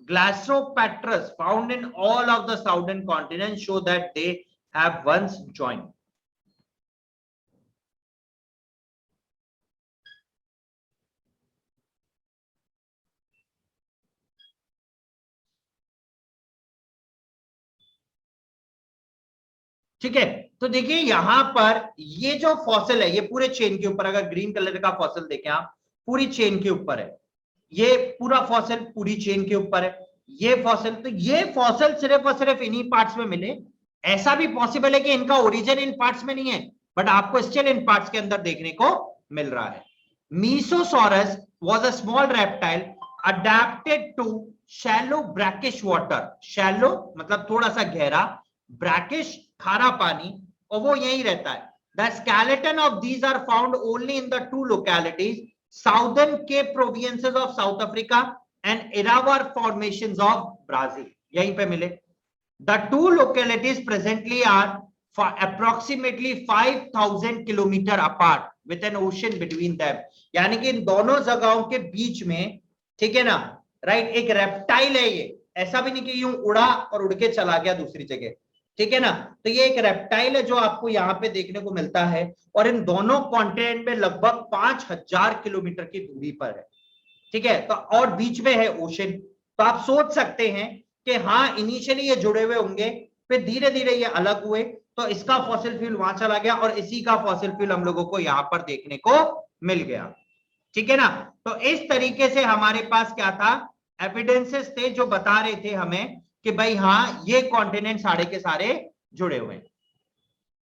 Glossopteris found in all of the southern continent show that they have once joined. ठीक है, तो देखिए यहां पर ये जो फॉसिल है ये पूरे चेन के ऊपर, अगर ग्रीन कलर का फॉसिल देखें आप पूरी चेन के ऊपर है, ये पूरा फॉसिल पूरी चेन के ऊपर है, ये फॉसिल, तो ये फॉसिल सिर्फ और सिर्फ इन्हीं पार्ट्स में मिले। ऐसा भी पॉसिबल है कि इनका ओरिजिन इन पार्ट्स में नहीं है, बट आपको स्टिल इन पार्ट्स के अंदर देखने को मिल रहा है। Mesosaurus was a small reptile adapted to shallow brackish water, shallow मतलब थोड़ा सा गहरा, ब्रैकिश खारा पानी, और वो यही रहता है। The skeleton of these are found only in the two localities, southern Cape provinces of South Africa and Irati formations of Brazil, यहीं पे मिले। The two localities presently are for approximately 5000 kilometre apart with an ocean between them, यानी कि इन दोनों जगहों के बीच में, ठीक है ना, राइट, एक रेप्टाइल है ये, ऐसा भी नहीं कि यूं उड़ा और उड़ के चला गया दूसरी जगह, ठीक है ना। तो ये एक रेप्टाइल है जो आपको यहाँ पे देखने को मिलता है और इन दोनों कॉन्टिनेंट में लगभग 5000 किलोमीटर की दूरी पर है, ठीक है। तो और बीच में है ओशन, तो आप सोच सकते हैं कि हाँ इनिशियली ये जुड़े हुए होंगे, फिर धीरे धीरे ये अलग हुए, तो इसका फॉसिल फ्यूल वहां चला गया और इसी का फॉसिल फ्यूल हम लोगों को यहाँ पर देखने को मिल गया, ठीक है ना। तो इस तरीके से हमारे पास क्या था, एविडेंसेस थे जो बता रहे थे हमें कि भाई हाँ ये कॉन्टिनेंट सारे के सारे जुड़े हुए हैं,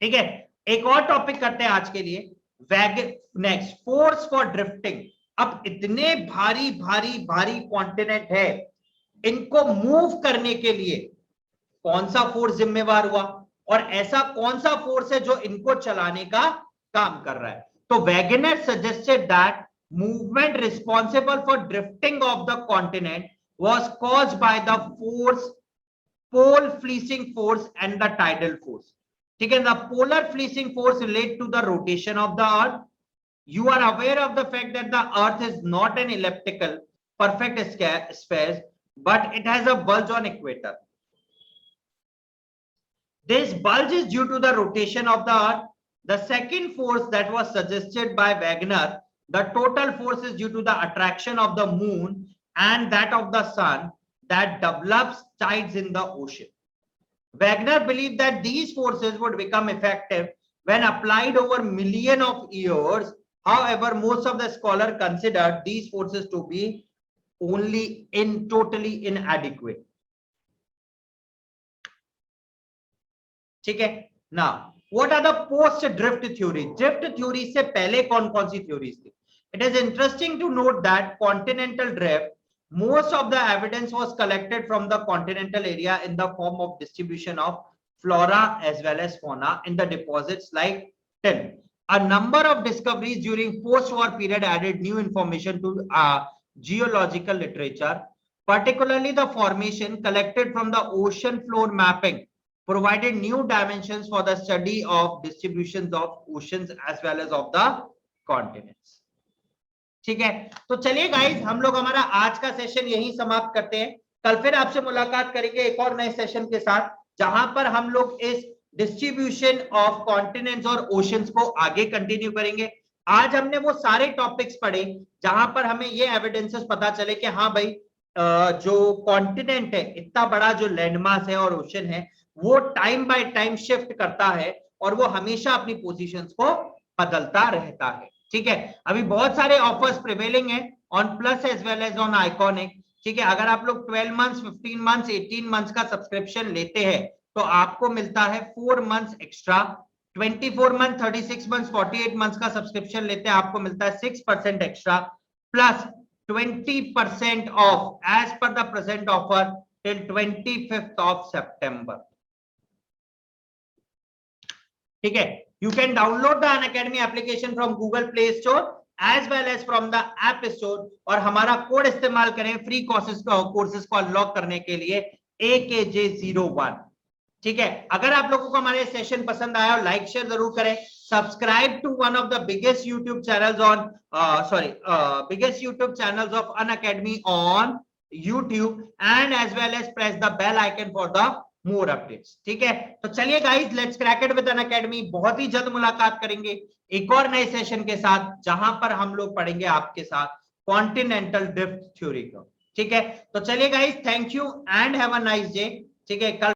ठीक है। एक और टॉपिक करते हैं आज के लिए, नेक्स्ट फोर्स फॉर ड्रिफ्टिंग। अब इतने भारी भारी भारी कॉन्टिनेंट है, इनको मूव करने के लिए कौन सा फोर्स जिम्मेवार हुआ और ऐसा कौन सा फोर्स है जो इनको चलाने का काम कर रहा है। तो Wagner suggested that movement responsible for drifting of the continent was caused by the force, pole fleecing force and the tidal force, ठीक है। the polar fleecing force relate to the rotation of the earth. You are aware of the fact that the earth is not an elliptical perfect sphere, but it has a bulge on equator. This bulge is due to the rotation of the earth. The second force that was suggested by Wagner, the total force is due to the attraction of the moon and that of the sun that develops tides in the ocean. Wagner believed that these forces would become effective when applied over million of years. However, most of the scholars consider these forces to be only totally inadequate. ठीक है ना. What are the post drift theory? Drift theory से पहले कौन कौन सी theories थी? It is interesting to note that continental drift, most of the evidence was collected from the continental area in the form of distribution of flora as well as fauna in the deposits like tin. A number of discoveries during post-war period added new information to geological literature, particularly the formation collected from the ocean floor mapping provided new dimensions for the study of distributions of oceans as well as of the continents. ठीक है, तो चलिए guys, हम लोग हमारा आज का session यहीं समाप्त करते हैं. कल फिर आपसे मुलाकात करेंगे एक और नए सेशन के साथ, जहां पर हम लोग इस डिस्ट्रीब्यूशन ऑफ कॉन्टिनेंट्स और ओशंस को आगे कंटिन्यू करेंगे. आज हमने वो सारे टॉपिक्स पढ़े जहां पर हमें ये एविडेंसेस पता चले कि हाँ भाई, जो कॉन्टिनेंट है, इतना बड़ा जो लैंडमास है और ओशन है, वो टाइम बाय टाइम शिफ्ट करता है और वो हमेशा अपनी पोजीशंस को बदलता रहता है. ठीक है, अभी बहुत सारे ऑफर्स प्रिवेलिंग है on plus as well as on iconic. ठीक है, अगर आप लोग 12 मंथ्स, 15 मंथ्स, 18 मंथ्स का सब्सक्रिप्शन लेते हैं तो आपको मिलता है 4 months extra. 24 month, 36 months, 48 months का सब्सक्रिप्शन लेते हैं आपको मिलता है 6% extra plus 20% off as per the present offer till 25th of September. ठीक है, you can download the Unacademy application from Google Play Store as well as from the App Store और हमारा कोड इस्तेमाल करें फ्री कोर्सेज को unlock करने के लिए AKJ01. ठीक है, अगर आप लोगों को हमारे सेशन पसंद आया और लाइक शेयर जरूर करें. Subscribe to one of the biggest YouTube channels on biggest YouTube channels of Unacademy on YouTube and as well as press the bell icon for the more updates. ठीक है, तो चलिए guys, let's crack it with Unacademy. बहुत ही जल्द मुलाकात करेंगे एक और नए सेशन के साथ, जहां पर हम लोग पढ़ेंगे आपके साथ कॉन्टिनेंटल ड्रिफ्ट थ्योरी को. ठीक है, तो चलिए guys, thank you and have a nice day. ठीक है, कल